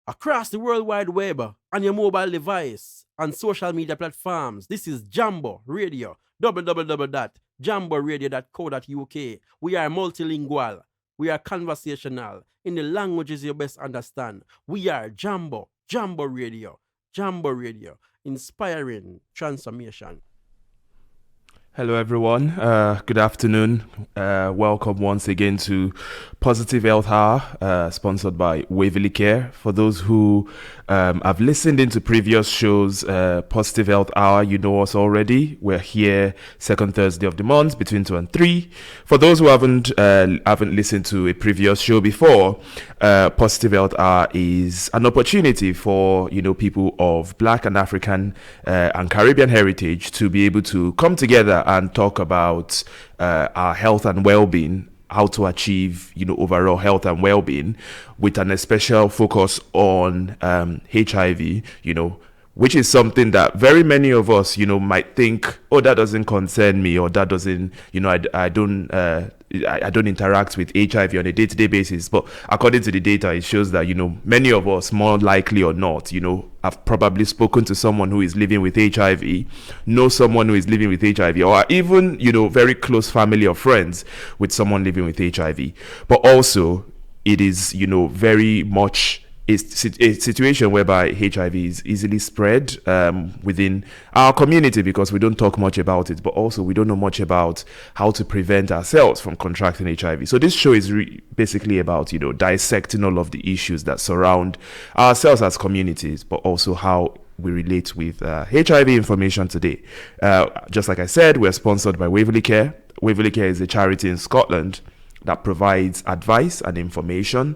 across the World Wide Web, on your mobile device, on social media platforms. This is Jambo Radio, www.jamboradio.co.uk. We are multilingual. We are conversational in the languages you best understand. We are Jambo Radio, inspiring transformation. Hello, everyone. Good afternoon. Welcome once again to Positive Health Hour, sponsored by Waverly Care. For those who have listened into previous shows, Positive Health Hour, you know us already. We're here second Thursday of the month between 2 and 3. For those who haven't listened to a previous show before, Positive Health Hour is an opportunity for people of Black and African and Caribbean heritage to be able to come together and talk about our health and well-being, how to achieve overall health and well-being, with an especial focus on HIV, which is something that very many of us might think, oh, that doesn't concern me, or that doesn't, I don't interact with HIV on a day-to-day basis. But according to the data, it shows that many of us, more likely or not, have probably spoken to someone who is living with HIV, know someone who is living with HIV, or even very close family or friends with someone living with HIV. But also, it is very much a situation whereby HIV is easily spread within our community, because we don't talk much about it, but also we don't know much about how to prevent ourselves from contracting HIV. So this show is basically about dissecting all of the issues that surround ourselves as communities, but also how we relate with HIV information today. Just like I said, we're sponsored by Waverly Care. Waverly Care is a charity in Scotland that provides advice and information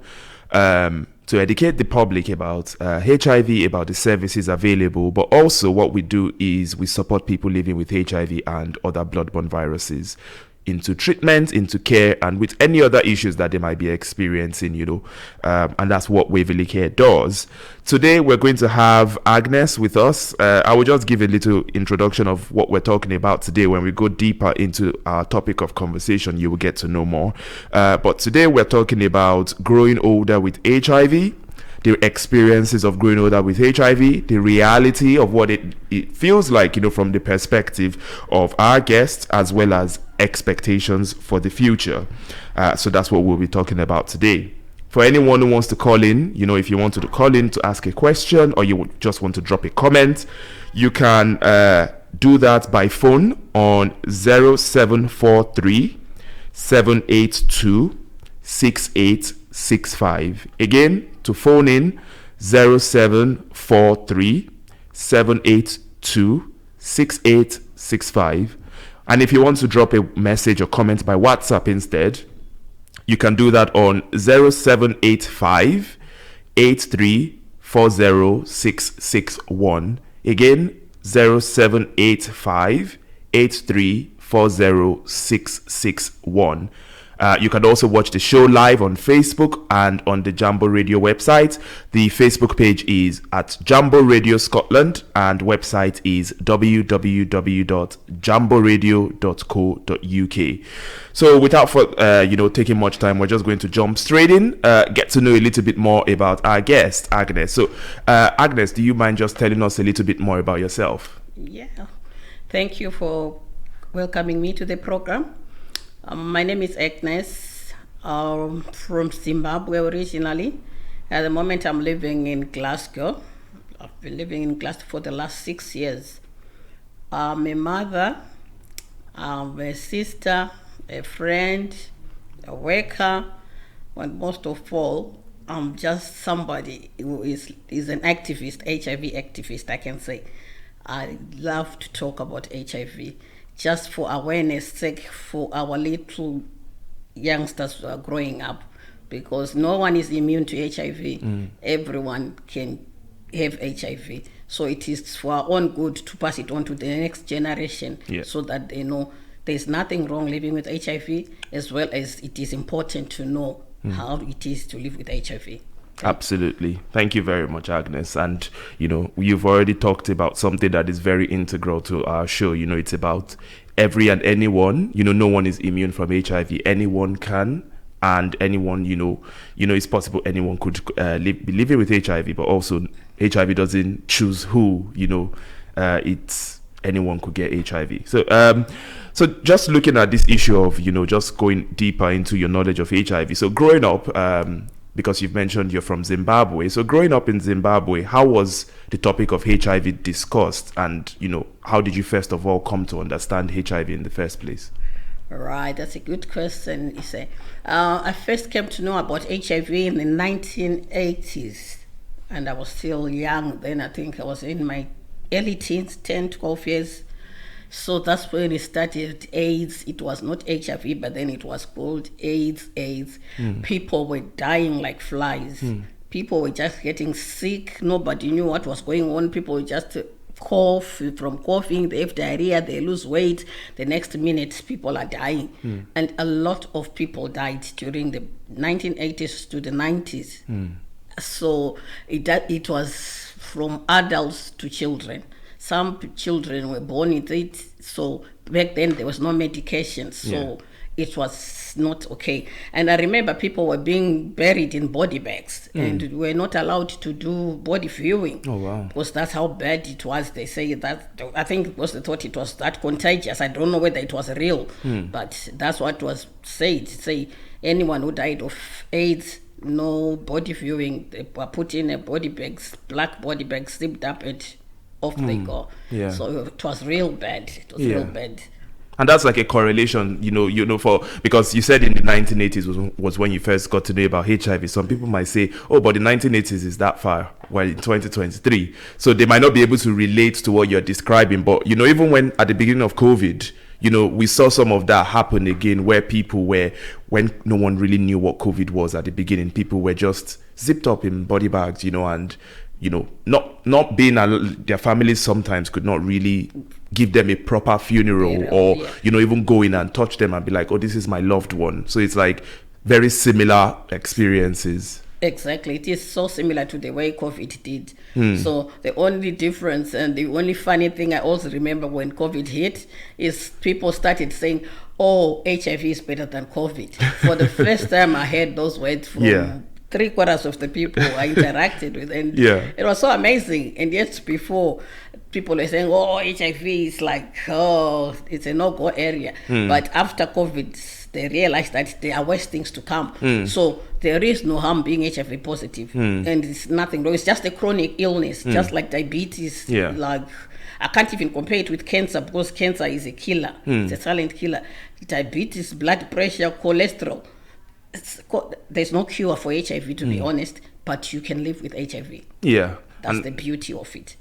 to educate the public about HIV, about the services available. But also what we do is we support people living with HIV and other bloodborne viruses into treatment, into care, and with any other issues that they might be experiencing, and that's what Waverly Care does. Today, we're going to have Agnes with us. I will just give a little introduction of what we're talking about today. When we go deeper into our topic of conversation, you will get to know more. But today, we're talking about growing older with HIV, the experiences of growing older with HIV, the reality of what it feels like, from the perspective of our guests, as well as expectations for the future. So that's what we'll be talking about today. For anyone who wants to call in, if you want to call in to ask a question, or you just want to drop a comment, you can do that by phone on 0743 782 6865. Again, to phone in 0743 782 6865. And if you want to drop a message or comment by WhatsApp instead, you can do that on 0785 8340661. Again, 0785 8340661. You can also watch the show live on Facebook and on the Jambo Radio website. The Facebook page is at Jambo Radio Scotland, and website is www.jamboradio.co.uk. So without taking much time, we're just going to jump straight in, get to know a little bit more about our guest, Agnes. So Agnes, do you mind just telling us a little bit more about yourself? Yeah, thank you for welcoming me to the program. My name is Agnes, from Zimbabwe originally. At the moment, I'm living in Glasgow. I've been living in Glasgow for the last 6 years. I'm a mother, I'm a sister, a friend, a worker, and most of all, I'm just somebody who is an activist, HIV activist, I can say. I love to talk about HIV. Just for awareness sake, for our little youngsters who are growing up, because no one is immune to HIV. Everyone can have HIV. So it is for our own good to pass it on to the next generation, so that they know there's nothing wrong living with HIV, as well as it is important to know how it is to live with HIV. Absolutely. Thank you very much, Agnes. And, you've already talked about something that is very integral to our show. It's about every and anyone. No one is immune from HIV. Anyone can and anyone, it's possible anyone could be living with HIV, but also HIV doesn't choose who, it's anyone could get HIV. So just looking at this issue of, just going deeper into your knowledge of HIV. So growing up, because you've mentioned you're from Zimbabwe. So growing up in Zimbabwe, how was the topic of HIV discussed? And, how did you first of all come to understand HIV in the first place? Right, that's a good question. I first came to know about HIV in the 1980s, and I was still young then. I think I was in my early teens, 10, 12 years. So that's when it started AIDS. It was not HIV, but then it was called AIDS. People were dying like flies. People were just getting sick. Nobody knew what was going on. People were just cough. From coughing, they have diarrhea, they lose weight. The next minute, people are dying. And a lot of people died during the 1980s to the 90s. So it was from adults to children. Some children were born with it, so back then there was no medication, so it was not okay. And I remember people were being buried in body bags and were not allowed to do body viewing. Oh, wow. Because that's how bad it was. They say that, I think because they thought it was that contagious. I don't know whether it was real, but that's what was said. Say anyone who died of AIDS, no body viewing, they were put in a body bag, black body bag, zipped up, and off they go. Yeah. So it was real bad. It was real bad. And that's like a correlation, because you said in the 1980s was when you first got to know about HIV. Some people might say, oh, but the 1980s is that far, well, in 2023. So they might not be able to relate to what you're describing. But, even when at the beginning of COVID, we saw some of that happen again, where people were, when no one really knew what COVID was at the beginning, people were just zipped up in body bags, and not being their families sometimes could not really give them a proper funeral or even go in and touch them and be like, oh, this is my loved one. So it's like very similar experiences. Exactly. It is so similar to the way COVID did. So the only difference and the only funny thing I also remember when COVID hit is people started saying, oh, HIV is better than COVID. For the first time I heard those words from 3/4 of the people I interacted with, and it was so amazing. And yet before, people were saying, oh, HIV is like, oh, it's a no-go area. But after COVID, they realized that there are worse things to come. So there is no harm being HIV positive. And it's nothing wrong. It's just a chronic illness, just like diabetes. Like, I can't even compare it with cancer, because cancer is a killer. It's a silent killer. Diabetes, blood pressure, cholesterol. There's no cure for HIV, to be honest, but you can live with HIV. That's the beauty of it.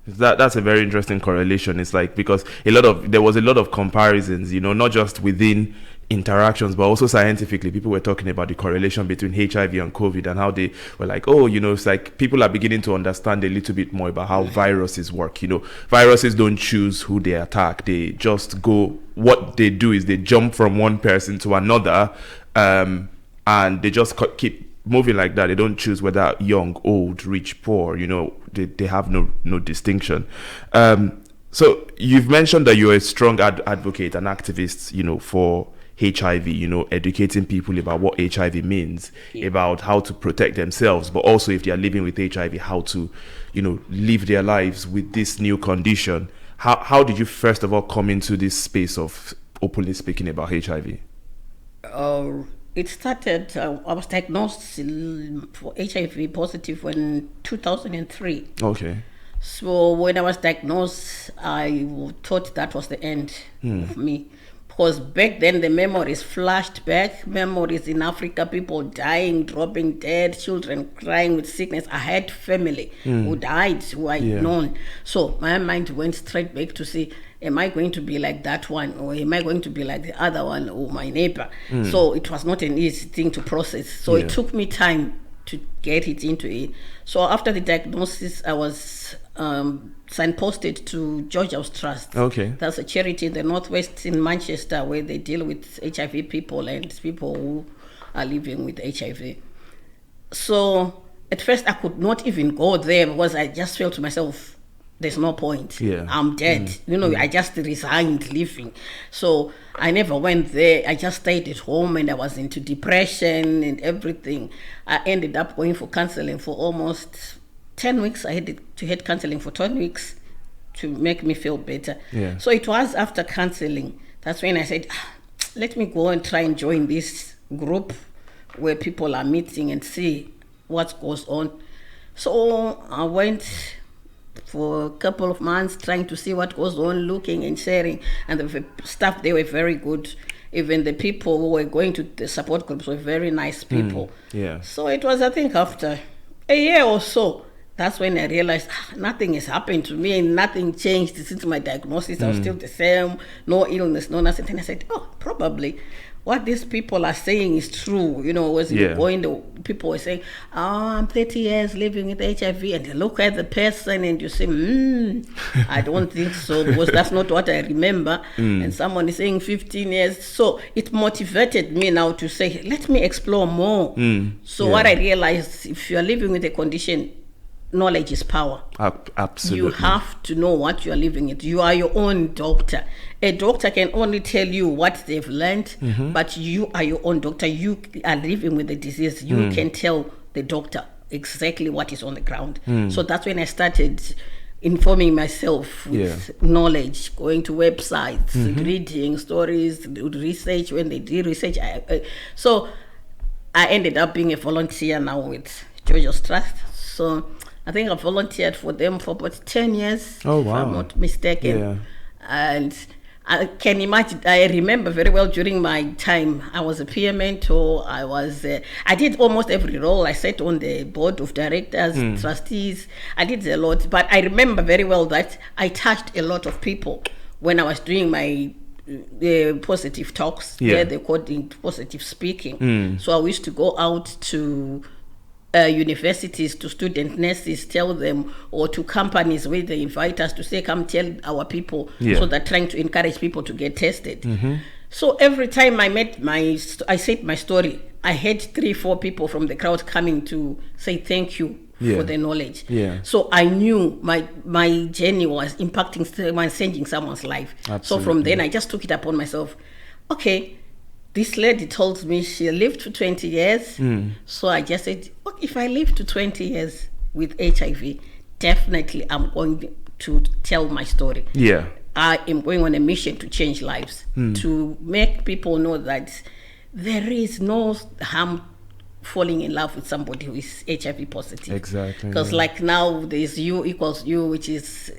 That's a very interesting correlation. It's like, because there was a lot of comparisons, not just within interactions, but also scientifically. People were talking about the correlation between HIV and COVID, and how they were like, oh, it's like people are beginning to understand a little bit more about how viruses work. Viruses don't choose who they attack. They just go, what they do is they jump from one person to another, and they just keep moving like that. They don't choose whether young, old, rich, poor. They have no distinction. So you've mentioned that you're a strong advocate and activist, for HIV, educating people about what HIV means, about how to protect themselves, but also if they are living with HIV, how to, live their lives with this new condition. How did you first of all come into this space of openly speaking about HIV? It started, I was diagnosed for HIV positive in 2003. Okay. So when I was diagnosed, I thought that was the end of me. Because back then the memories flashed back, memories in Africa, people dying, dropping dead, children crying with sickness. I had family who died, who I known. So my mind went straight back to see, am I going to be like that one, or am I going to be like the other one, or my neighbor? So it was not an easy thing to process. So it took me time to get it into it. So after the diagnosis, I was signposted to George House Trust. Okay. That's a charity in the Northwest in Manchester, where they deal with HIV people and people who are living with HIV. So at first I could not even go there, because I just felt to myself, there's no point. Yeah. I'm dead. I just resigned living. So I never went there. I just stayed at home, and I was into depression and everything. I ended up going for counseling for almost 10 weeks. I had to have counseling for 10 weeks to make me feel better. Yeah. So it was after counseling, that's when I said, let me go and try and join this group where people are meeting and see what goes on. So I went for a couple of months trying to see what goes on, looking and sharing. And the staff, they were very good. Even the people who were going to the support groups were very nice people. Yeah. So it was, I think, after a year or so, that's when I realized nothing has happened to me and nothing changed since my diagnosis. I was still the same, no illness, no nothing. And I said, probably what these people are saying is true. People were saying, I'm 30 years living with HIV, and you look at the person and you say, I don't think so, because that's not what I remember. And someone is saying 15 years. So it motivated me now to say, let me explore more. What I realized, if you're living with a condition, knowledge is power. Absolutely. You have to know what you are living with. You are your own doctor. A doctor can only tell you what they've learned, but you are your own doctor. You are living with the disease. You can tell the doctor exactly what is on the ground. So that's when I started informing myself with knowledge, going to websites, reading stories, research. When they did research, so I ended up being a volunteer now with Georgia's Trust. So I think I volunteered for them for about 10 years, oh, if wow. I'm not mistaken. Yeah. And I can imagine, I remember very well during my time, I was a peer mentor, I did almost every role. I sat on the board of directors, trustees, I did a lot. But I remember very well that I touched a lot of people when I was doing my positive talks. Yeah. They called it positive speaking. So I used to go out to universities, to student nurses, tell them, or to companies where they invite us to say, come tell our people, so they're trying to encourage people to get tested. So every time I said my story, I had 3-4 people from the crowd coming to say thank you for the knowledge. So I knew my journey was impacting someone, changing someone's life. Absolutely. So from then I just took it upon myself. Okay, this lady told me she lived for 20 years. So I just said, if I live to 20 years with HIV, definitely I'm going to tell my story. Yeah. I am going on a mission to change lives, to make people know that there is no harm falling in love with somebody who is HIV positive. Exactly. Because like now there's U equals U, which is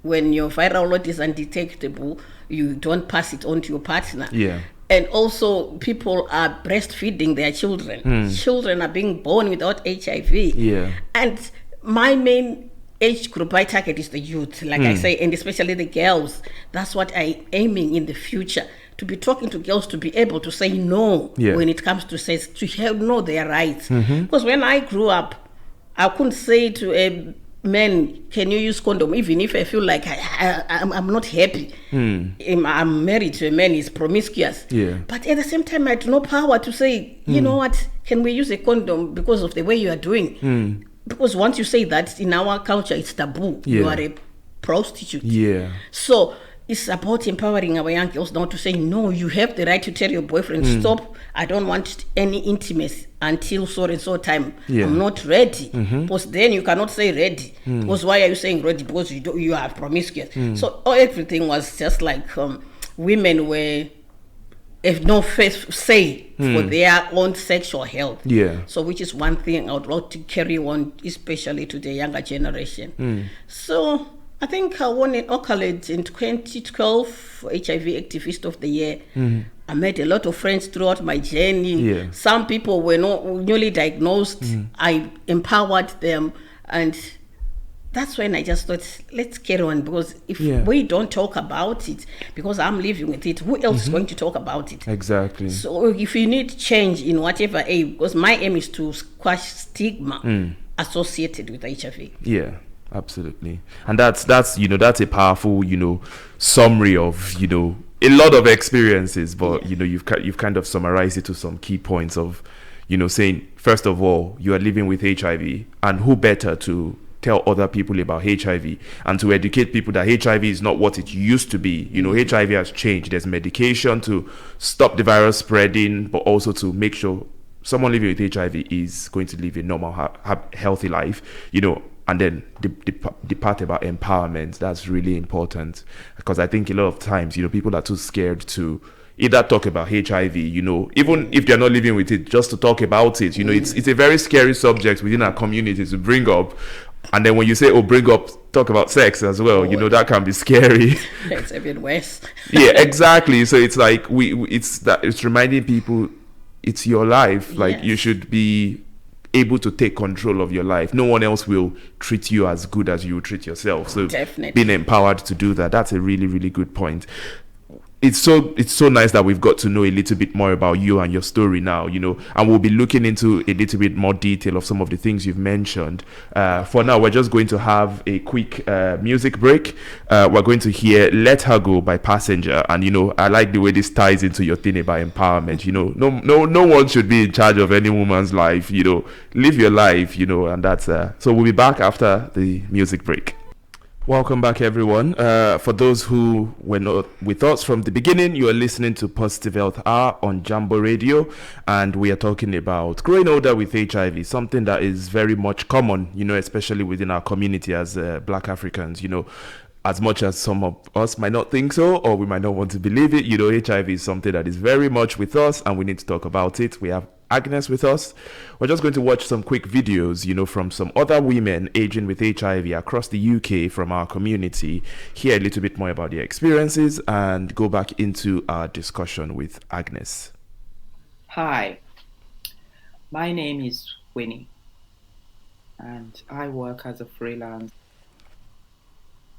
when your viral load is undetectable, you don't pass it on to your partner. Yeah. And also, people are breastfeeding their children. Children are being born without HIV. Yeah. And my main age group I target is the youth, like I say, and especially the girls. That's what I'm aiming in the future, to be talking to girls, to be able to say no when it comes to sex, to know their rights. Because when I grew up, I couldn't say to a man, can you use condom, even if I feel like I'm not happy. I'm married to a man, he's promiscuous. But at the same time, I had no power to say, you know what, can we use a condom because of the way you are doing? Because once you say that, in our culture, it's taboo. You are a prostitute. So it's about empowering our young girls now to say, no, you have the right to tell your boyfriend, stop, I don't want any intimacy until so and so time. I'm not ready. Because then you cannot say ready. Because why are you saying ready? Because you are promiscuous. So everything was just like women have no say for their own sexual health. So which is one thing I would like to carry on, especially to the younger generation. So I think I won an accolade in 2012, HIV Activist of the Year. I met a lot of friends throughout my journey. Some people were not newly diagnosed. I empowered them, and that's when I just thought, let's carry on, because if we don't talk about it, because I'm living with it, who else is going to talk about it? Exactly. So if you need change in whatever aim, because my aim is to squash stigma associated with HIV. Yeah. Absolutely. And that's a powerful, summary of, a lot of experiences, but you've kind of summarized it to some key points of, saying, first of all, you are living with HIV, and who better to tell other people about HIV and to educate people that HIV is not what it used to be. You know, HIV has changed. There's medication to stop the virus spreading, but also to make sure someone living with HIV is going to live a normal, healthy life, you know. And then the part about empowerment, that's really important, because I think a lot of times, you know, people are too scared to either talk about HIV, you know, even if they're not living with it, just to talk about it. You know, it's a very scary subject within our community to bring up. And then when you say, talk about sex as well, you know, that can be scary. It's a bit worse. Yeah, exactly. So it's like it's reminding people it's your life. Like, Yes. you should be able to take control of your life. No one else will treat you as good as you treat yourself. So Definitely. being empowered to do that, that's a really, really good point. It's so nice that we've got to know a little bit more about you and your story now, you know, and we'll be looking into a little bit more detail of some of the things you've mentioned. For now, we're just going to have a quick music break. We're going to hear Let Her Go by Passenger. And, you know, I like the way this ties into your thing about empowerment. You know, no one should be in charge of any woman's life, you know, live your life, you know, and that's, so we'll be back after the music break. Welcome back, everyone. For those who were not with us from the beginning, you are listening to Positive Health Hour on Jambo Radio, and we are talking about growing older with HIV, something that is very much common, you know, especially within our community as Black Africans, you know. As much as some of us might not think so, or we might not want to believe it, you know, HIV is something that is very much with us, and we need to talk about it. We have Agnes with us. We're just going to watch some quick videos, you know, from some other women aging with HIV across the UK from our community, hear a little bit more about their experiences, and go back into our discussion with Agnes. Hi, my name is Winnie, and I work as a freelance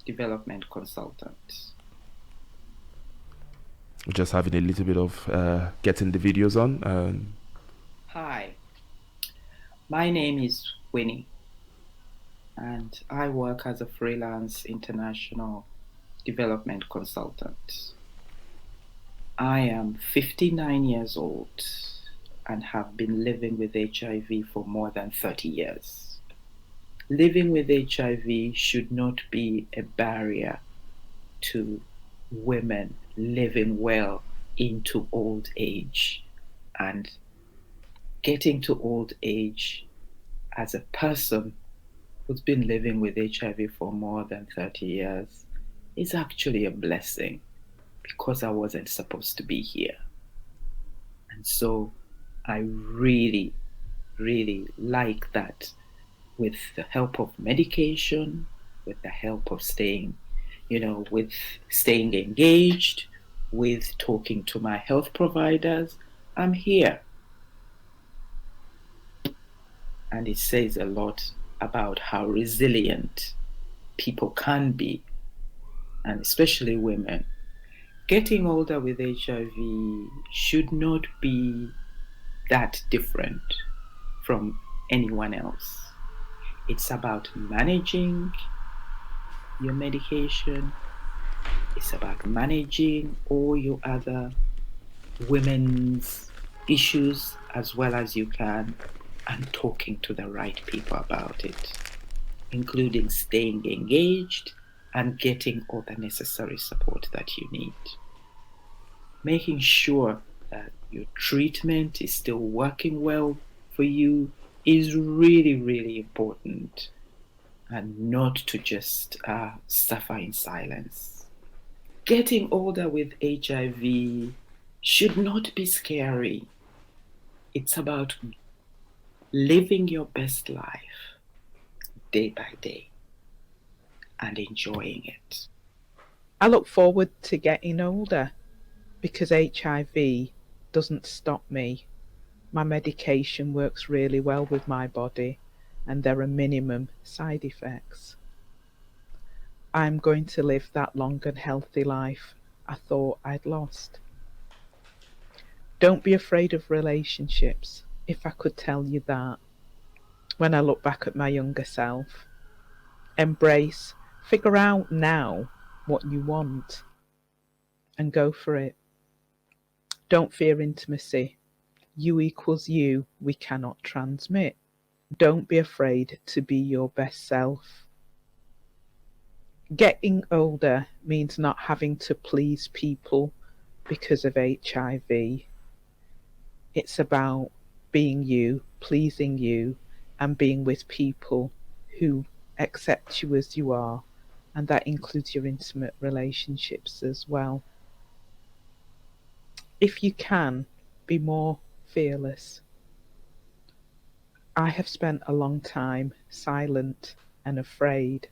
development consultant. We're just having a little bit of getting the videos on. Hi, my name is Winnie, and I work as a freelance international development consultant. I am 59 years old and have been living with HIV for more than 30 years. Living with HIV should not be a barrier to women living well into old age, and getting to old age as a person who's been living with HIV for more than 30 years is actually a blessing, because I wasn't supposed to be here. And so I really, really like that with the help of medication, with the help of staying engaged, with talking to my health providers, I'm here. And it says a lot about how resilient people can be, and especially women. Getting older with HIV should not be that different from anyone else. It's about managing your medication. It's about managing all your other women's issues as well as you can, and talking to the right people about it, including staying engaged and getting all the necessary support that you need. Making sure that your treatment is still working well for you is really, really important, and not to just suffer in silence. Getting older with HIV should not be scary. It's about living your best life day by day and enjoying it. I look forward to getting older because HIV doesn't stop me. My medication works really well with my body and there are minimum side effects. I'm going to live that long and healthy life I thought I'd lost. Don't be afraid of relationships, if I could tell you that. When I look back at my younger self, embrace, figure out now what you want and go for it. Don't fear intimacy. You equals you, we cannot transmit. Don't be afraid to be your best self. Getting older means not having to please people because of HIV. It's about being you, pleasing you, and being with people who accept you as you are, and that includes your intimate relationships as well. If you can, be more fearless. I have spent a long time silent and afraid,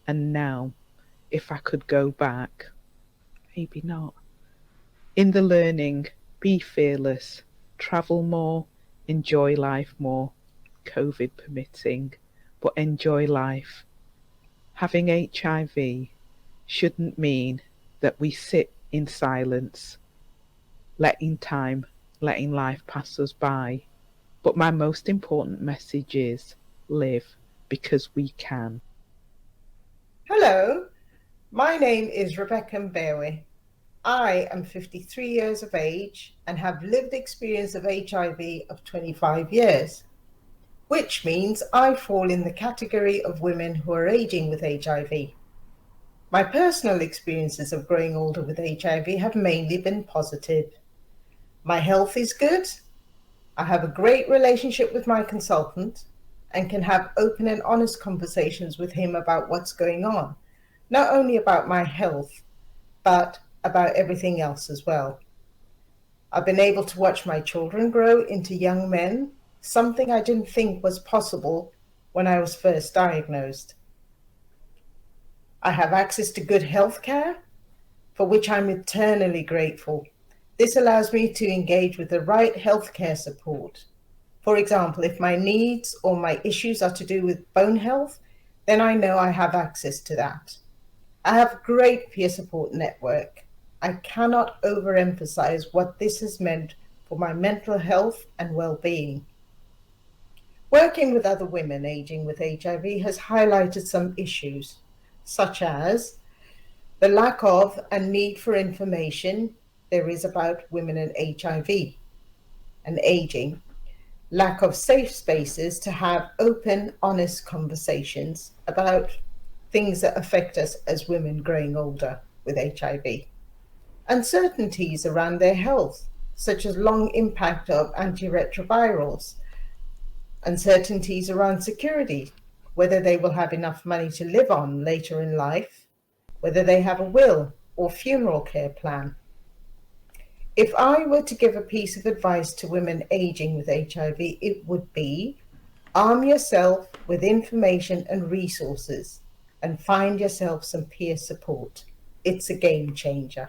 and now, if I could go back, maybe not. In the learning, be fearless, travel more, enjoy life more, COVID permitting, but enjoy life. Having HIV shouldn't mean that we sit in silence, letting life pass us by. But my most important message is live because we can. Hello, my name is Rebecca Mbewe. I am 53 years of age and have lived experience of HIV of 25 years, which means I fall in the category of women who are aging with HIV. My personal experiences of growing older with HIV have mainly been positive. My health is good. I have a great relationship with my consultant and can have open and honest conversations with him about what's going on, not only about my health, but about everything else as well. I've been able to watch my children grow into young men, something I didn't think was possible when I was first diagnosed. I have access to good health care, for which I'm eternally grateful. This allows me to engage with the right healthcare support. For example, if my needs or my issues are to do with bone health, then I know I have access to that. I have a great peer support network. I cannot overemphasize what this has meant for my mental health and well-being. Working with other women aging with HIV has highlighted some issues, such as the lack of and need for information there is about women and HIV and aging, lack of safe spaces to have open, honest conversations about things that affect us as women growing older with HIV, uncertainties around their health, such as long impact of antiretrovirals, uncertainties around security, whether they will have enough money to live on later in life, whether they have a will or funeral care plan. If I were to give a piece of advice to women aging with HIV, it would be arm yourself with information and resources and find yourself some peer support. It's a game changer.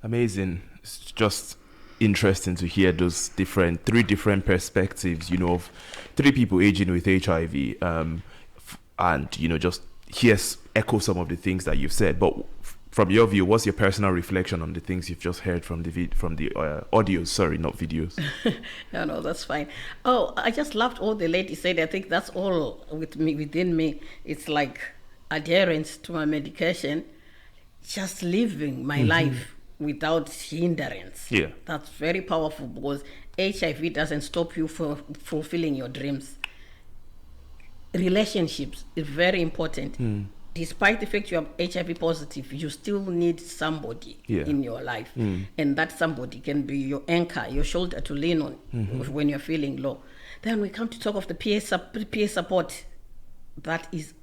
Amazing. It's just interesting to hear those three different perspectives, of three people aging with HIV, and just echo some of the things that you've said. But from your view, what's your personal reflection on the things you've just heard from the audios? Sorry, not videos. No, that's fine. Oh, I just loved all the ladies said. I think that's all within me. It's like adherence to my medication, just living my life without hindrance. Yeah. That's very powerful because HIV doesn't stop you from fulfilling your dreams. Relationships is very important. Despite the fact you are HIV positive, you still need somebody in your life. And that somebody can be your anchor, your shoulder to lean on when you're feeling low. Then we come to talk of the peer support. That is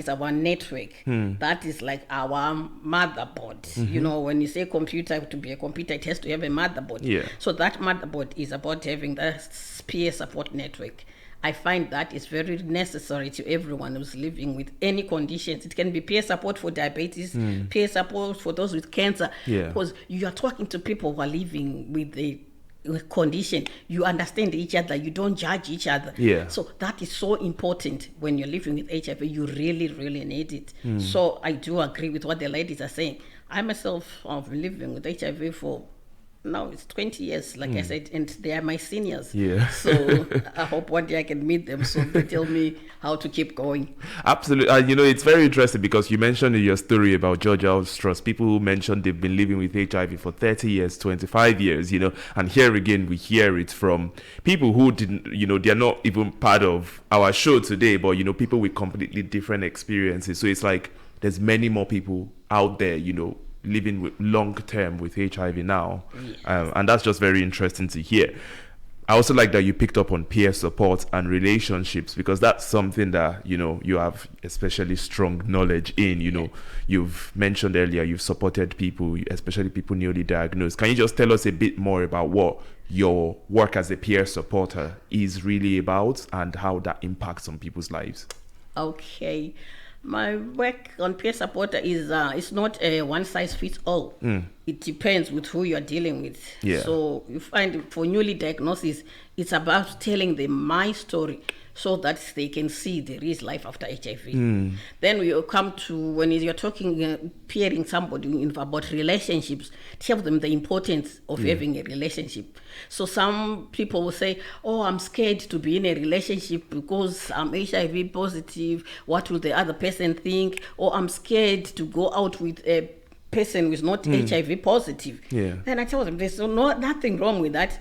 our network. That is like our motherboard. When you say computer, to be a computer, it has to have a motherboard. Yeah. So that motherboard is about having that peer support network. I find that is very necessary to everyone who's living with any conditions. It can be peer support for diabetes, peer support for those with cancer, because you are talking to people who are living with the condition. You understand each other. You don't judge each other. Yeah. So that is so important when you're living with HIV. You really, really need it. So I do agree with what the ladies are saying. I myself have been living with HIV for now it's 20 years, like I said, and they are my seniors. Yeah. So I hope one day I can meet them so they tell me how to keep going. Absolutely. And it's very interesting because you mentioned in your story about Georgia Strauss, people who mentioned they've been living with HIV for 30 years, 25 years, and here again, we hear it from people who didn't, they're not even part of our show today, but, people with completely different experiences. So it's like there's many more people out there, living with long term with HIV now. Yes. And that's just very interesting to hear. I also like that you picked up on peer support and relationships, because that's something that, you have especially strong knowledge in. You've mentioned earlier, you've supported people, especially people newly diagnosed. Can you just tell us a bit more about what your work as a peer supporter is really about and how that impacts on people's lives? Okay. My work on peer supporter is it's not a one size fits all. It depends with who you are dealing with. Yeah. So you find for newly diagnosis, it's about telling them my story so that they can see there is life after HIV. Then we come to when you're talking, peering somebody about relationships, tell them the importance of having a relationship. So some people will say, oh, I'm scared to be in a relationship because I'm HIV positive. What will the other person think? Or I'm scared to go out with a person who is not HIV positive. Yeah. Then I tell them there's nothing wrong with that.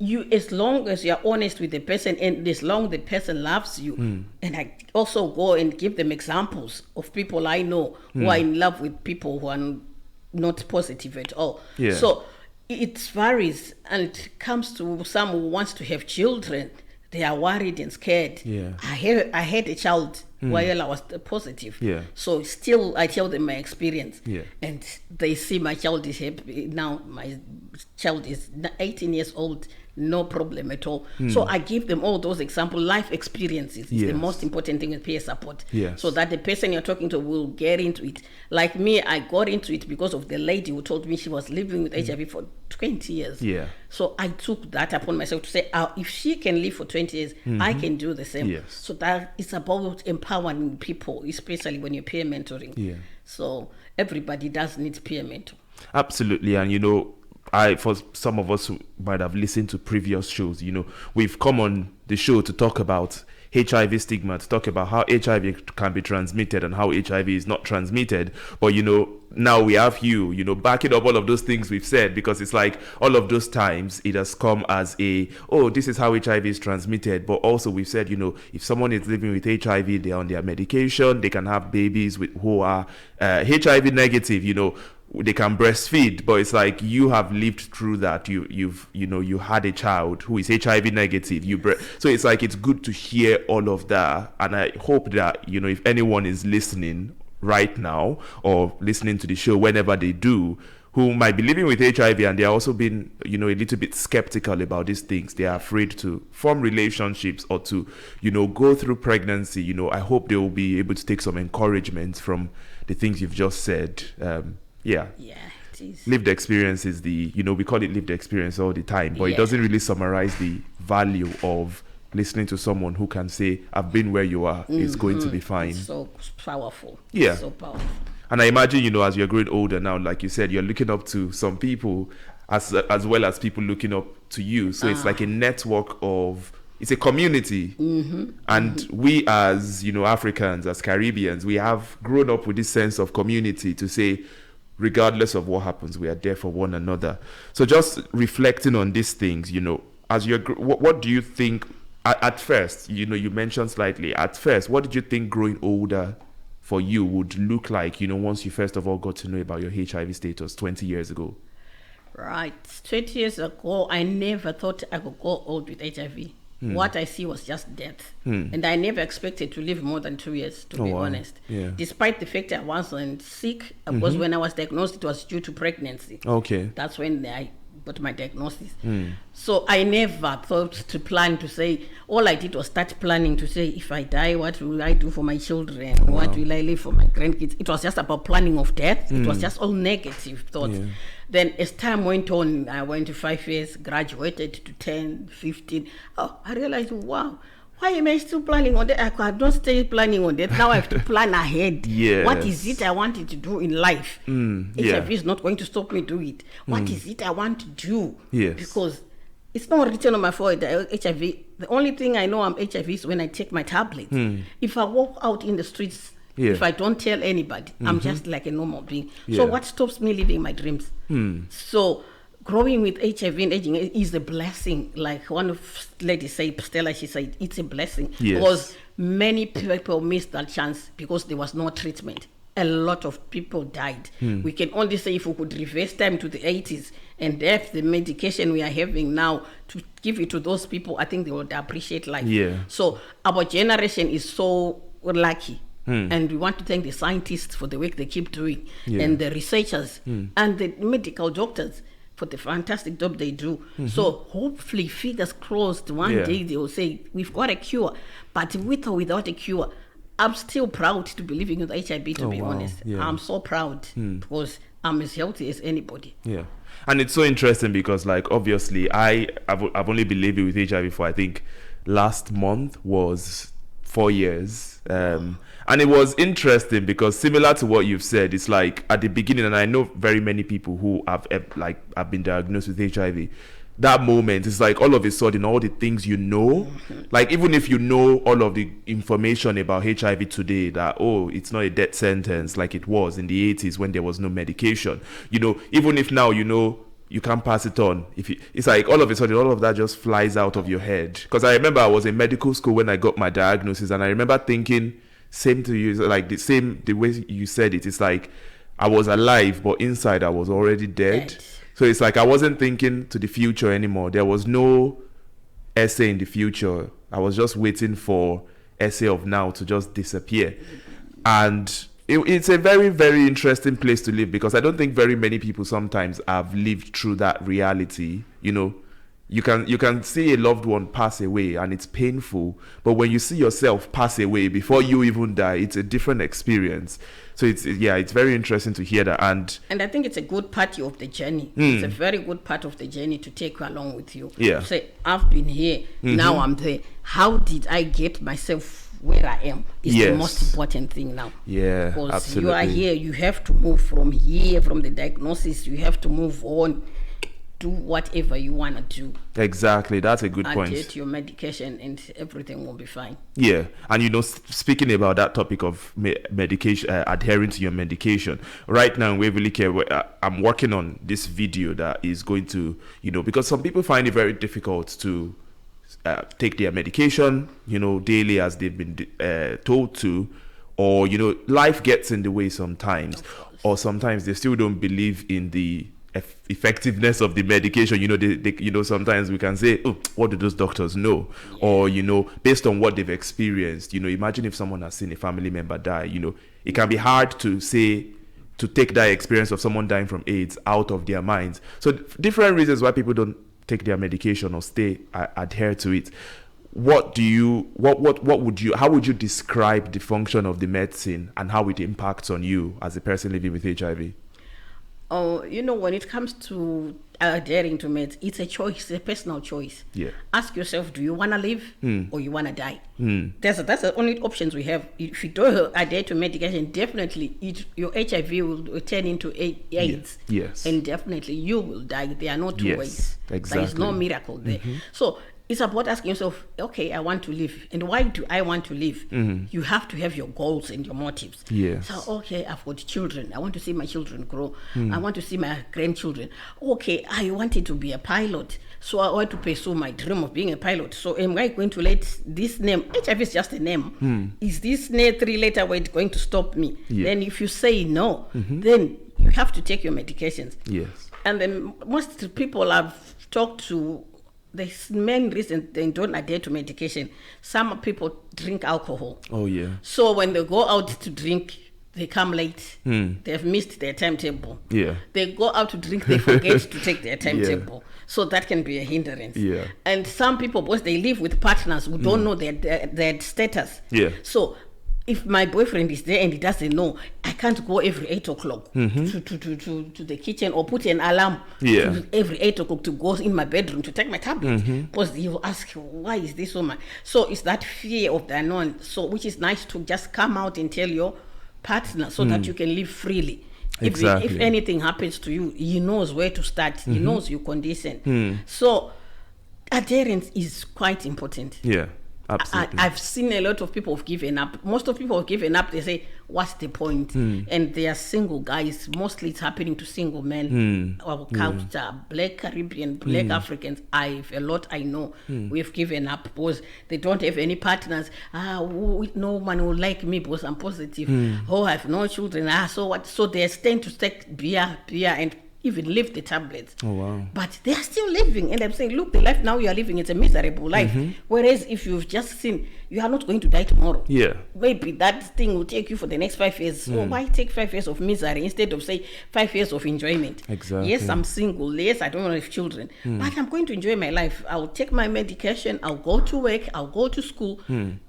You, as long as you're honest with the person and as long the person loves you, and I also go and give them examples of people I know who are in love with people who are not positive at all. Yeah. So it varies, and it comes to some who wants to have children. They are worried and scared. Yeah. I had a child while I was positive. Yeah. So still I tell them my experience. Yeah. And they see my child is happy. Now my child is 18 years old, no problem at all. So I give them all those example life experiences. It's Yes. the most important thing with peer support. Yes. So that the person you're talking to will get into it. Like me, I got into it because of the lady who told me she was living with HIV for 20 years. Yeah. So I took that upon myself to say, if she can live for 20 years, I can do the same. Yes. So that it's about empowering people, especially when you're peer mentoring. Yeah. So everybody does need peer mentor. Absolutely. And for some of us who might have listened to previous shows, we've come on the show to talk about HIV stigma, to talk about how HIV can be transmitted and how HIV is not transmitted. But, now we have you, backing up all of those things we've said, because it's like all of those times it has come as this is how HIV is transmitted. But also we've said, if someone is living with HIV, they're on their medication, they can have babies who are HIV negative, they can breastfeed, but it's like you have lived through that. You had a child who is HIV negative. So it's like it's good to hear all of that, and I hope that if anyone is listening right now or listening to the show whenever they do, who might be living with HIV and they're also being a little bit skeptical about these things, they are afraid to form relationships or to go through pregnancy. I hope they will be able to take some encouragement from the things you've just said. Yeah, it is. Lived experience is we call it lived experience all the time, but it doesn't really summarize the value of listening to someone who can say, I've been where you are, it's going to be fine. It's so powerful. Yeah. It's so powerful. And I imagine, as you're growing older now, like you said, you're looking up to some people as well as people looking up to you. So it's like a network it's a community. And we as, Africans, as Caribbeans, we have grown up with this sense of community to say, regardless of what happens, we are there for one another. So just reflecting on these things, as what do you think at first, you mentioned slightly, at first, what did you think growing older for you would look like, once you first of all got to know about your HIV status 20 years ago? Right. 20 years ago, I never thought I could go old with HIV. What I see was just death. And I never expected to live more than 2 years, to be honest. Yeah. Despite the fact I wasn't sick, because when I was diagnosed, it was due to pregnancy. Okay. That's when I got my diagnosis. So I never thought to plan to say, all I did was start planning to say, if I die, what will I do for my children? What will I leave for my grandkids? It was just about planning of death. It was just all negative thoughts. Yeah. Then as time went on, I went to 5 years, graduated to 10, 15. I realized, wow, why am I still planning on that? I could not stay planning on that. Now I have to plan ahead. Yes. What is it I wanted to do in life? HIV is not going to stop me doing it. What is it I want to do? Yes. Because it's not written on my forehead, HIV. The only thing I know I'm HIV is when I take my tablets. If I walk out in the streets, if I don't tell anybody, I'm just like a normal being. So what stops me living my dreams? So growing with HIV and aging is a blessing. Like one of ladies said, Stella, she said, it's a blessing. Yes. Because many people missed that chance because there was no treatment. A lot of people died. We can only say if we could reverse time to the 80s and have the medication we are having now to give it to those people, I think they would appreciate life. Yeah. So our generation is so lucky. And we want to thank the scientists for the work they keep doing, and the researchers and the medical doctors for the fantastic job they do. So hopefully, fingers crossed, one day they will say, we've got a cure. But with or without a cure, I'm still proud to be living with HIV, to be honest. Yeah. I'm so proud because I'm as healthy as anybody. Yeah. And it's so interesting because, like, obviously, I've only been living with HIV for, I think, last month was 4 years. And it was interesting because, similar to what you've said, it's like at the beginning, and I know very many people who have been diagnosed with HIV, that moment, it's like all of a sudden, all the things you know, like even if you know all of the information about HIV today, that, oh, it's not a death sentence like it was in the 80s when there was no medication, you know, even if now you know you can't pass it on, it's like all of a sudden all of that just flies out of your head. Because I remember I was in medical school when I got my diagnosis, and I remember thinking, same to you, like the way you said it, it's like I was alive, but inside I was already dead. So it's like I wasn't thinking to the future anymore. There was no essay in the future. I was just waiting for essay of now to just disappear. And it's a very, very interesting place to live, because I don't think very many people sometimes have lived through that reality. You know, you can see a loved one pass away and it's painful, but when you see yourself pass away before you even die, it's a different experience. So it's very interesting to hear that. And I think it's a good part of the journey. It's a very good part of the journey to take along with you. Yeah. Say, I've been here, now I'm there. How did I get myself where I am? Is the most important thing now. Yeah, because absolutely. you are here, you have to move from here, from the diagnosis, you have to move on. Do whatever you want to do. Exactly, that's a good point. Adhere to your medication and everything will be fine. Yeah, and you know, speaking about that topic of medication, adhering to your medication, right now in Waverley Care, I'm working on this video that is going to, you know, because some people find it very difficult to take their medication, you know, daily as they've been told to, or, you know, life gets in the way sometimes, or sometimes they still don't believe in the effectiveness of the medication. You know, they you know, sometimes we can say, oh, what do those doctors know? Or, you know, based on what they've experienced, you know, imagine if someone has seen a family member die, you know, it can be hard to say, to take that experience of someone dying from AIDS out of their minds. So different reasons why people don't take their medication or adhere to it. How would you describe the function of the medicine and how it impacts on you as a person living with HIV? Oh, you know, when it comes to adhering to meds, it's a choice, it's a personal choice. Yeah. Ask yourself, do you want to live or you want to die? That's the only options we have. If you don't adhere to medication, definitely your HIV will turn into AIDS. Yeah. Yes. And definitely you will die. There are no two ways. Exactly. There is no miracle there. So it's about asking yourself, okay, I want to live. And why do I want to live? You have to have your goals and your motives. Yes. So, okay, I've got children. I want to see my children grow. I want to see my grandchildren. Okay, I wanted to be a pilot. So I want to pursue my dream of being a pilot. So am I going to let this name, HIV is just a name. Is this 3-letter word going to stop me? Yeah. Then if you say no, then you have to take your medications. Yes. And then most people I've talked to, the main reason they don't adhere to medication, some people drink alcohol. Oh, yeah. So when they go out to drink, they come late. They've missed their timetable. Yeah. They go out to drink, they forget to take their timetable. So that can be a hindrance. Yeah. And some people, because they live with partners who don't know their status. Yeah. So if my boyfriend is there and he doesn't know, I can't go every 8 o'clock to the kitchen or put an alarm every 8 o'clock to go in my bedroom to take my tablet. Because he will ask, why is this so much? So it's that fear of the unknown. So which is nice to just come out and tell your partner so that you can live freely. Exactly. If anything happens to you, he knows where to start. He knows your condition. So adherence is quite important. Yeah. Absolutely. I've seen a lot of people have given up. Most of people have given up. They say, what's the point? And they are single guys. Mostly it's happening to single men. Our culture, Black Caribbean, Black Africans, I know. We've given up because they don't have any partners. No one will like me because I'm positive. I have no children. So what? So they tend to take beer and even leave the tablets. Oh wow. But they are still living, and I'm saying, look, the life now you are living, it's a miserable life. Whereas if you've just seen you are not going to die tomorrow, maybe that thing will take you for the next 5 years. So why take 5 years of misery instead of say 5 years of enjoyment? Exactly. Yes, I'm single, yes, I don't have children, but I'm going to enjoy my life. I'll take my medication, I'll go to work, I'll go to school,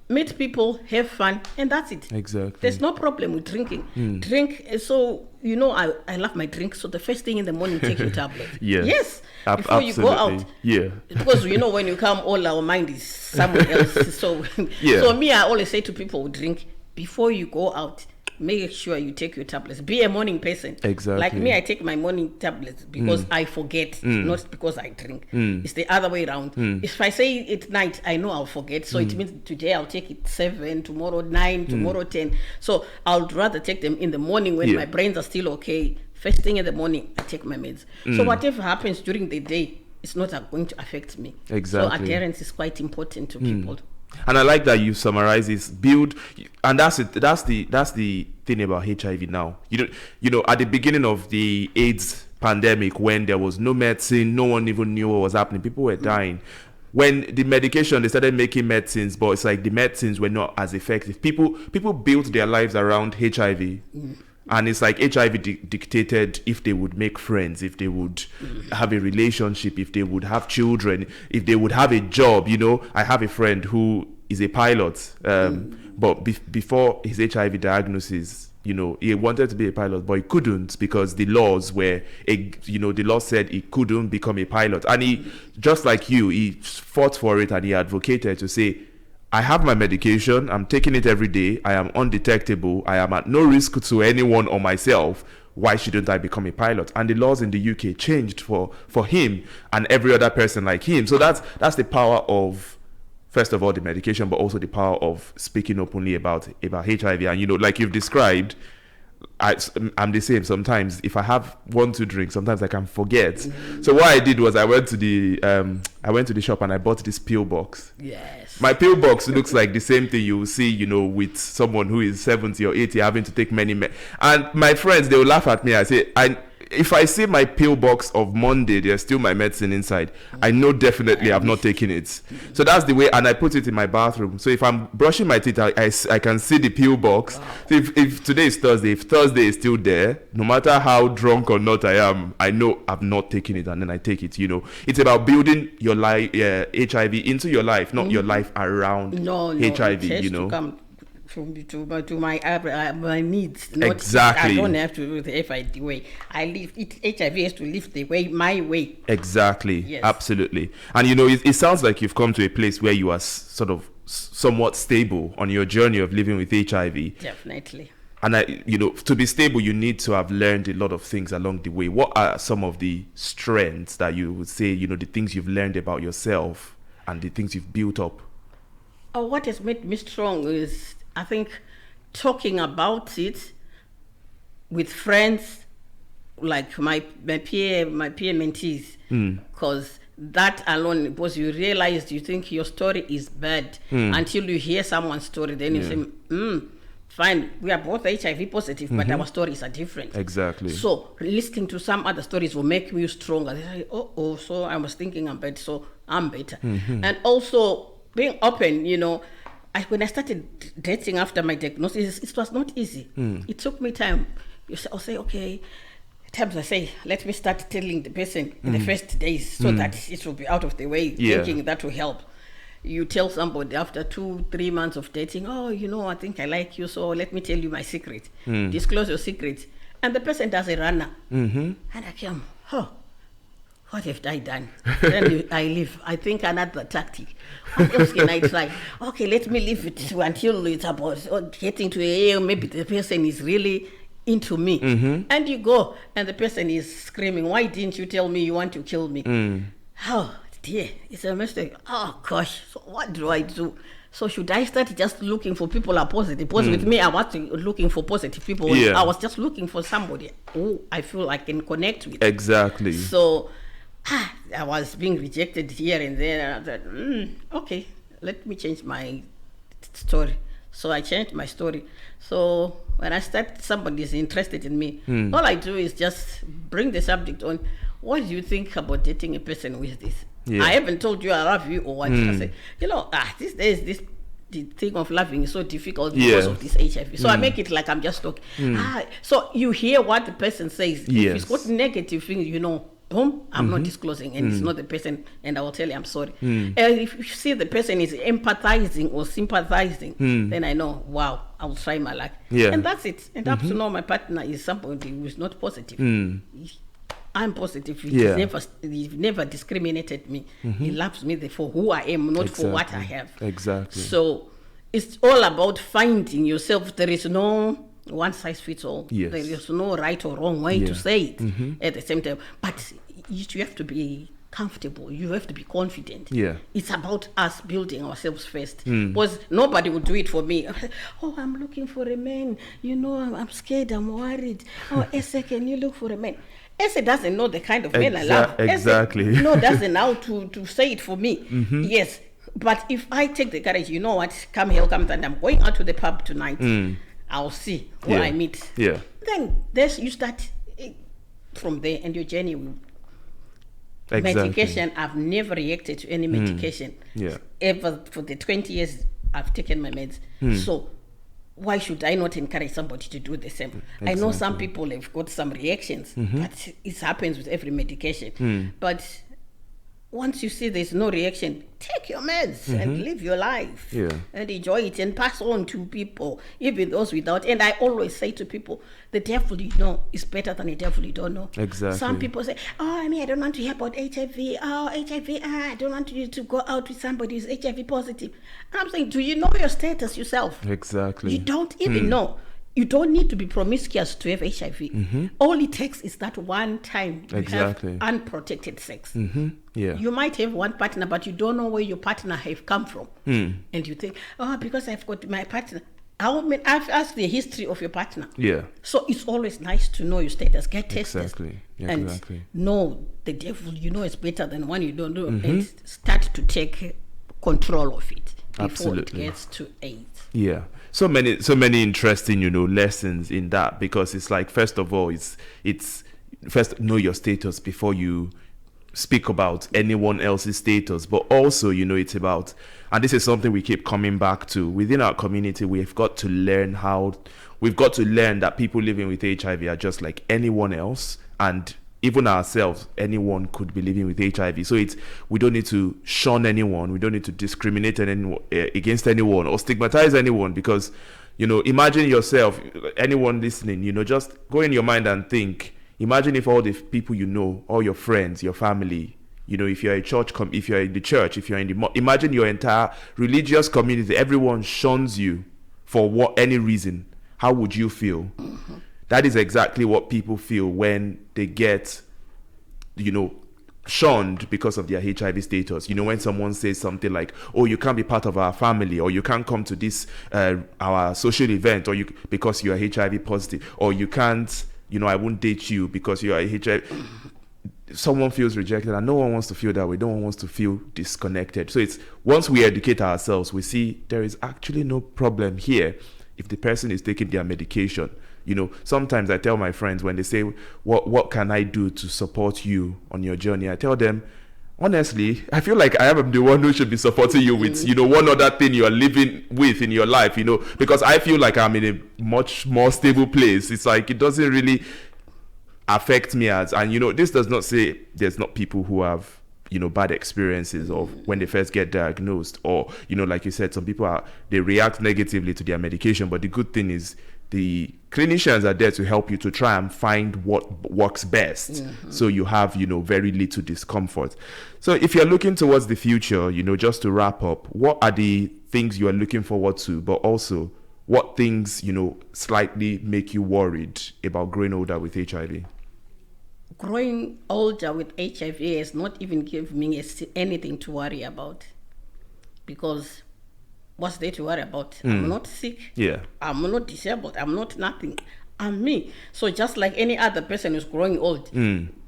meet people, have fun, and that's it. Exactly. There's no problem with drinking. Drink. So I love my drink. So the first thing in the morning, take your tablet. Yes. Before you go out. Yeah. Because when you come, all our mind is somewhere else. So so me, I always say to people who drink, before you go out, make sure you take your tablets. Be a morning person. Exactly. Like me, I take my morning tablets because I forget, not because I drink. It's the other way around. If I say it at night, I know I'll forget. So it means today I'll take it 7, tomorrow 9, tomorrow 10. So I'll rather take them in the morning when my brains are still okay. First thing in the morning, I take my meds. So whatever happens during the day, it's not going to affect me. Exactly. So adherence is quite important to people. And I like that you summarize this, build, and that's it. That's the thing about HIV now. You know, at the beginning of the AIDS pandemic, when there was no medicine, no one even knew what was happening. People were dying. When the medication, they started making medicines, but it's like the medicines were not as effective. People built their lives around HIV. And it's like HIV dictated if they would make friends, if they would have a relationship, if they would have children, if they would have a job. I have a friend who is a pilot, but before his HIV diagnosis, he wanted to be a pilot, but he couldn't because the laws were, the law said he couldn't become a pilot. And he, just like you, he fought for it and he advocated to say, I have my medication, I'm taking it every day, I am undetectable, I am at no risk to anyone or myself. Why shouldn't I become a pilot? And the laws in the UK changed for him and every other person like him. So that's the power of, first of all, the medication, but also the power of speaking openly about HIV. And like you've described, I'm the same. Sometimes if I have 1-2 drinks, sometimes I can forget. So what I did was I went to the shop and I bought this pill box. Yes. My pill box looks like the same thing you will see, with someone who is 70 or 80 having to take many and my friends, they will laugh at me. I say, if I see my pill box of Monday, there's still my medicine inside, I know definitely I've not taken it. So that's the way, and I put it in my bathroom. So if I'm brushing my teeth, I can see the pill box. Wow. So if today is Thursday, if Thursday is still there, no matter how drunk or not I am, I know I've not taken it, and then I take it. It's about building your life, HIV into your life, not your life around HIV. It has to come to my needs. Not exactly. I don't have to do the FID way. I live it. HIV has to live the way, my way. Exactly. Yes. Absolutely. And it sounds like you've come to a place where you are sort of somewhat stable on your journey of living with HIV. Definitely. And to be stable, you need to have learned a lot of things along the way. What are some of the strengths that you would say, the things you've learned about yourself and the things you've built up? What has made me strong is, I think, talking about it with friends, like my peer mentees, because that alone, because you realize, you think your story is bad until you hear someone's story, then you say, fine, we are both HIV positive, but our stories are different. Exactly. So listening to some other stories will make you stronger. They say, so I was thinking I'm bad, so I'm better. And also being open, when I started dating after my diagnosis, it was not easy. It took me time. I'll say, okay, at times I say, let me start telling the person in the first days so that it will be out of the way, thinking that will help. you tell somebody after 2-3 months of dating, oh, I think I like you, so let me tell you my secret. Disclose your secret. And the person does a runner. And I came, what have I done? Then I leave. I think another tactic. What else can I try? Okay, let me leave it until it's about getting to maybe the person is really into me. And you go, and the person is screaming, why didn't you tell me you want to kill me? Oh, dear, it's a mistake. Oh, gosh, so what do I do? So should I start just looking for people who are positive? Because with me, I wasn't looking for positive people. I was just looking for somebody who I feel I can connect with. Exactly. So I was being rejected here and there. And I thought, okay, let me change my story. So I changed my story. So when I start, somebody is interested in me. All I do is just bring the subject on. What do you think about dating a person with this? I haven't told you I love you or what. I say, these days, the thing of loving is so difficult because of this HIV. So I make it like I'm just talking. So you hear what the person says. If it's got negative things, I'm not disclosing, and it's not the person, and I will tell you I'm sorry. And if you see the person is empathizing or sympathizing, then I know, wow, I will try my luck. And that's it. And up to now, my partner is somebody who is not positive. I'm positive. He's never discriminated me. He loves me for who I am, not for what I have. Exactly. So it's all about finding yourself. There is no one size fits all. There is no right or wrong way to say it at the same time. But you have to be comfortable. You have to be confident. It's about us building ourselves first. Because nobody would do it for me. Oh, I'm looking for a man. I'm scared. I'm worried. Oh, Ese, can you look for a man? Ese doesn't know the kind of men I love. Exactly. Doesn't know to say it for me. Yes. But if I take the courage, you know what? Come hell, come thunder. I'm going out to the pub tonight. I'll see who I meet. Then you start from there, and your journey will. Medication, I've never reacted to any medication. Ever for the 20 years I've taken my meds. So why should I not encourage somebody to do the same? I know some people have got some reactions, but it happens with every medication. But once you see there's no reaction, take your meds and live your life and enjoy it and pass on to people, even those without. And I always say to people, the devil you know is better than the devil you don't know. Exactly. Some people say, I don't want to hear about HIV. HIV, I don't want you to go out with somebody who's HIV positive. And I'm saying, do you know your status yourself? Exactly. You don't even know. You don't need to be promiscuous to have HIV. All it takes is that one time you have unprotected sex. You might have one partner, but you don't know where your partner have come from. And you think, because I've got my partner. I've asked the history of your partner. So it's always nice to know your status. Get tested. And know the devil you know is better than one you don't know. And start to take control of it before it gets to AIDS. So many interesting lessons in that, because it's like, first of all, it's first know your status before you speak about anyone else's status. But also it's about, and this is something we keep coming back to, within our community we've got to learn that people living with HIV are just like anyone else, and even ourselves, anyone could be living with HIV. So we don't need to shun anyone. We don't need to discriminate against anyone or stigmatize anyone, because, imagine yourself, anyone listening, just go in your mind and think, imagine if all the people all your friends, your family, if you're a church, if you're in the church, if you're in the, imagine your entire religious community, everyone shuns you for any reason. How would you feel? That is exactly what people feel when they get, shunned because of their HIV status. When someone says something like, oh, you can't be part of our family, or you can't come to this, our social event, or because you are HIV positive, or you can't, I won't date you because you are HIV. Someone feels rejected, and no one wants to feel that way. No one wants to feel disconnected. So it's, once we educate ourselves, we see there is actually no problem here if the person is taking their medication. Sometimes I tell my friends, when they say, what can I do to support you on your journey? I tell them, honestly, I feel like I am the one who should be supporting you with, one other thing you are living with in your life, because I feel like I'm in a much more stable place. It's like, it doesn't really affect me and this does not say there's not people who have bad experiences of when they first get diagnosed, or like you said, some people they react negatively to their medication. But the good thing is the clinicians are there to help you to try and find what works best, so you have very little discomfort. So if you're looking towards the future, just to wrap up, what are the things you are looking forward to, but also what things slightly make you worried about growing older with HIV? Growing older with HIV has not even given me anything to worry about, because what's there to worry about? I'm not sick. Yeah. I'm not disabled. I'm not nothing. I'm me. So just like any other person who's growing old,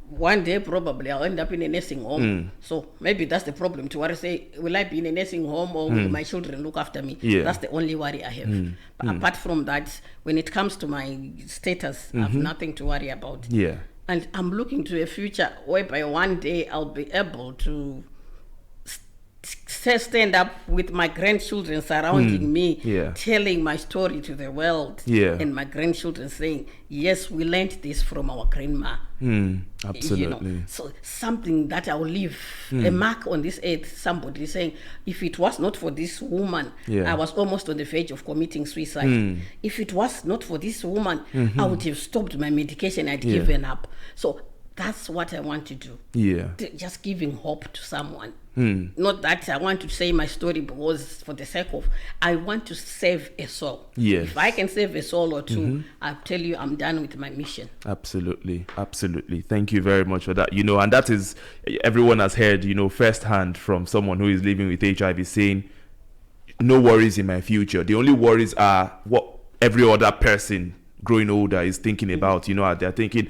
one day probably I'll end up in a nursing home. So maybe that's the problem, to worry, say, will I be in a nursing home, or will my children look after me? Yeah. That's the only worry I have. But apart from that, when it comes to my status, I have nothing to worry about. Yeah. And I'm looking to a future whereby one day I'll be able to stand up with my grandchildren surrounding me, telling my story to the world, and my grandchildren saying, yes, we learned this from our grandma. Absolutely. So something that I will leave a mark on this earth. Somebody saying, if it was not for this woman, I was almost on the verge of committing suicide. If it was not for this woman, I would have stopped my medication. I'd given up. So that's what I want to do. Just giving hope to someone. Not that I want to say my story because for the sake of, I want to save a soul. If I can save a soul or two, I'll tell you I'm done with my mission. Absolutely. Thank you very much for that. And that is, everyone has heard, firsthand from someone who is living with HIV saying, no worries in my future. The only worries are what every other person growing older is thinking about. They're thinking,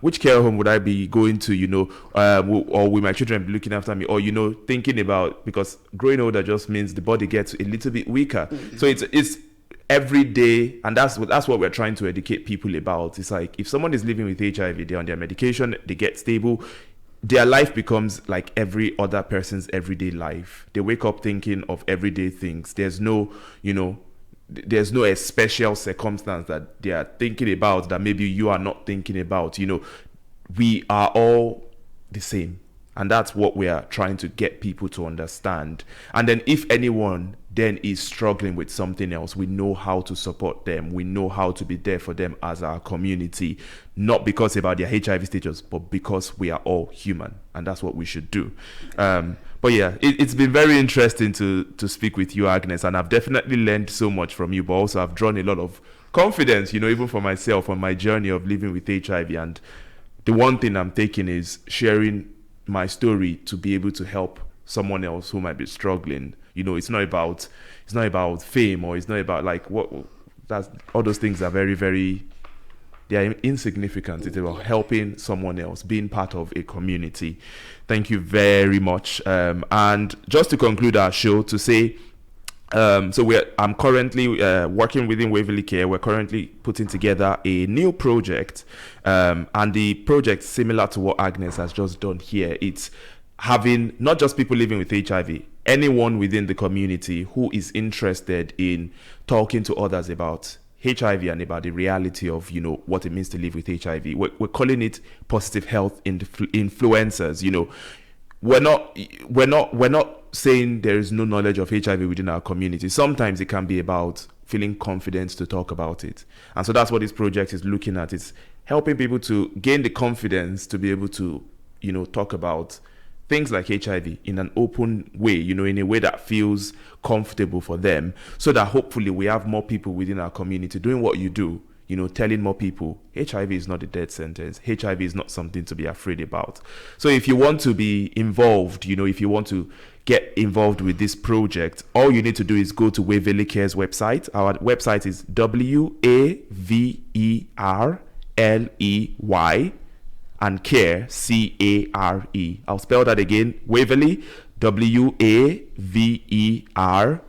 which care home would I be going to, or will my children be looking after me, or thinking about, because growing older just means the body gets a little bit weaker. So it's every day, and that's what we're trying to educate people about. It's like, if someone is living with HIV, they're on their medication, they get stable, their life becomes like every other person's everyday life. They wake up thinking of everyday things. There's no a special circumstance that they are thinking about that maybe you are not thinking about. We are all the same. And that's what we are trying to get people to understand. And then if anyone then is struggling with something else, we know how to support them. We know how to be there for them as our community, not because about their HIV status, but because we are all human. And that's what we should do. But yeah, it's been very interesting to speak with you, Agnes, and I've definitely learned so much from you, but also I've drawn a lot of confidence, even for myself on my journey of living with HIV. And the one thing I'm taking is sharing my story to be able to help someone else who might be struggling. It's not about fame, or it's not about all those things are very, very, they are insignificant. It's about helping someone else, being part of a community. Thank you very much. And just to conclude our show, to say, I'm currently working within Waverley Care. We're currently putting together a new project, and the project, similar to what Agnes has just done here, it's having not just people living with HIV, anyone within the community who is interested in talking to others about HIV and about the reality of what it means to live with HIV. We're calling it positive health influencers. We're not saying there is no knowledge of HIV within our community. Sometimes it can be about feeling confident to talk about it, and so that's what this project is looking at. It's helping people to gain the confidence to be able to talk about things like HIV in an open way, in a way that feels comfortable for them, so that hopefully we have more people within our community doing what you do, telling more people HIV is not a death sentence. HIV is not something to be afraid about. So if you want to be involved, if you want to get involved with this project, all you need to do is go to Waverley Care's website. Our website is WAVERLEY and care, CARE. I'll spell that again. Waverley, WAVERLEY, CARE.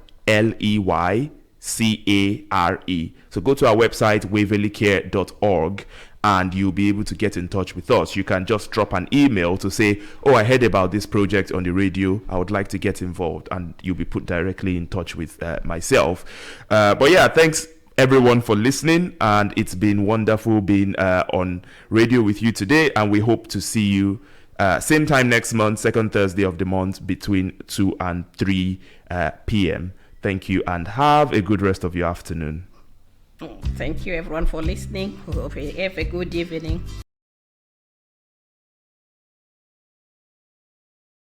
So go to our website, waverleycare.org, and you'll be able to get in touch with us. You can just drop an email to say, I heard about this project on the radio, I would like to get involved, and you'll be put directly in touch with myself. But yeah, thanks everyone for listening, and it's been wonderful being on radio with you today, and we hope to see you Same time next month, second Thursday of the month, between 2 and 3 p.m. Thank you, and have a good rest of your afternoon. Thank you, everyone, for listening. Hope you have a good evening.